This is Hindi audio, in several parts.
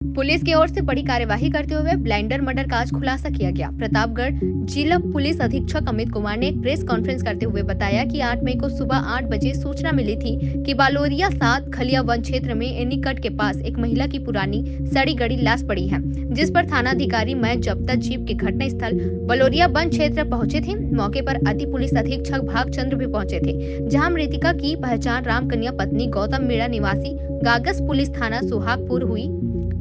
पुलिस की ओर से बड़ी कार्यवाही करते हुए ब्लाइंडर मर्डर का आज खुलासा किया गया। प्रतापगढ़ जिला पुलिस अधीक्षक अमित कुमार ने एक प्रेस कॉन्फ्रेंस करते हुए बताया कि 8 मई को सुबह 8 बजे सूचना मिली थी कि बालोरिया 7 खलिया वन क्षेत्र में एनीकट के पास एक महिला की पुरानी सड़ी गड़ी लाश पड़ी है, जिस पर थानाधिकारी मैं जब्ता जीप के घटना स्थल बलोरिया वन क्षेत्र पहुंचे थे। मौके पर अति पुलिस अधीक्षक भागचंद्र भी पहुंचे थे, जहां मृतिका की पहचान रामकन्या पत्नी गौतम मीणा निवासी गागस पुलिस थाना सुहागपुर हुई,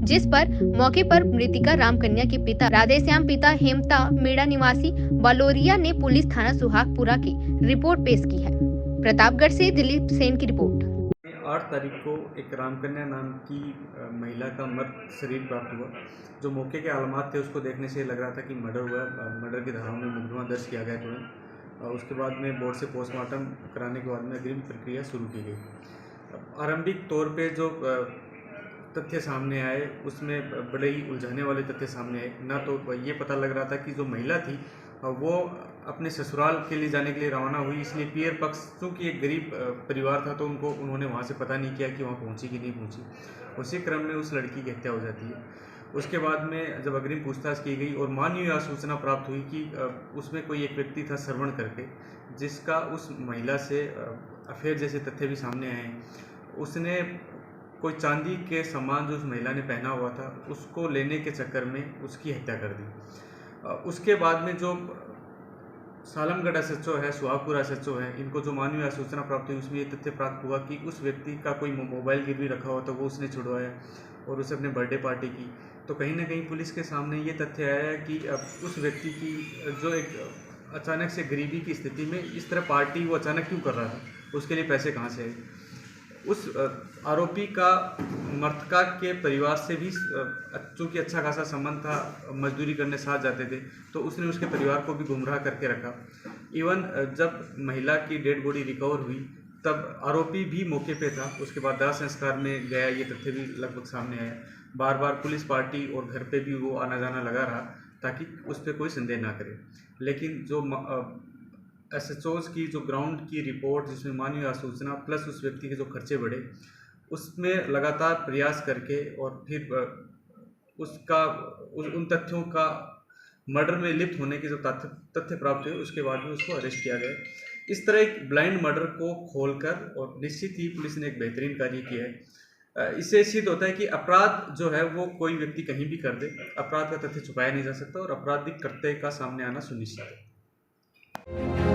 जिस पर मौके पर मृतिका रामकन्या के पिता राधेश्याम पिता हेमता मीणा निवासी बलोरिया ने पुलिस थाना सुहागपुरा की रिपोर्ट पेश की है। प्रतापगढ़ से दिलीप सेन की रिपोर्ट। 8 तारीख को एक रामकन्या नाम की महिला का मृत शरीर प्राप्त हुआ। जो मौके के आलमात थे उसको देखने से लग रहा था कि मर्डर हुआ। मर्डर की धाराओं में मुकदमा दर्ज किया गया तुरंत। उसके बाद में बोर्ड से पोस्टमार्टम कराने के बाद में अग्रिम प्रक्रिया शुरू की गई। आरंभिक तौर पे जो तथ्य सामने आए उसमें बड़े ही उलझाने वाले तथ्य सामने आए। ना तो ये पता लग रहा था कि जो महिला थी वो अपने ससुराल के लिए जाने के लिए रवाना हुई, इसलिए पियर पक्ष चूँकि एक गरीब परिवार था तो उन्होंने वहाँ से पता नहीं किया कि वहाँ पहुँची कि नहीं पहुँची। उसी क्रम में उस लड़की की हत्या हो जाती है। उसके बाद में जब अग्रिम पूछताछ की गई और मानवीय सूचना प्राप्त हुई कि उसमें कोई एक व्यक्ति था श्रवण करके, जिसका उस महिला से अफेयर जैसे तथ्य भी सामने आए। उसने कोई चांदी के सामान जो उस महिला ने पहना हुआ था उसको लेने के चक्कर में उसकी हत्या कर दी। उसके बाद में जो सालमगढ़ एसएचओ है, सुहागपुर एसएचओ है, इनको जो मानवीय सूचना प्राप्त हुई उसमें ये तथ्य प्राप्त हुआ कि उस व्यक्ति का कोई मोबाइल गिरवी रखा हुआ था, वो उसने छुड़वाया और उसे अपने बर्थडे पार्टी की। तो कहीं ना कहीं पुलिस के सामने ये तथ्य आया कि अब उस व्यक्ति की जो एक अचानक से गरीबी की स्थिति में इस तरह पार्टी वो अचानक क्यों कर रहा था, उसके लिए पैसे कहाँ से आए। उस आरोपी का मृतका के परिवार से भी चूँकि अच्छा खासा संबंध था, मजदूरी करने साथ जाते थे, तो उसने उसके परिवार को भी गुमराह करके रखा। इवन जब महिला की डेड बॉडी रिकवर हुई तब आरोपी भी मौके पे था, उसके बाद दाह संस्कार में गया, ये तथ्य भी लगभग सामने आया। बार बार पुलिस पार्टी और घर पे भी वो आना जाना लगा रहा ताकि उस पर कोई संदेह ना करे। लेकिन जो एसएचओज़ की जो ग्राउंड की रिपोर्ट जिसमें मानवीय सूचना प्लस उस व्यक्ति के जो खर्चे बढ़े, उसमें लगातार प्रयास करके और फिर उन तथ्यों का मर्डर में लिप्त होने के जो तथ्य प्राप्त हुए उसके बाद में उसको अरेस्ट किया गया। इस तरह एक ब्लाइंड मर्डर को खोलकर और निश्चित ही पुलिस ने एक बेहतरीन कार्य किया है। इससे सिद्ध होता है कि अपराध जो है वो कोई व्यक्ति कहीं भी कर दे, अपराध का तथ्य छुपाया नहीं जा सकता और आपराधिक कृत्य का सामने आना सुनिश्चित है।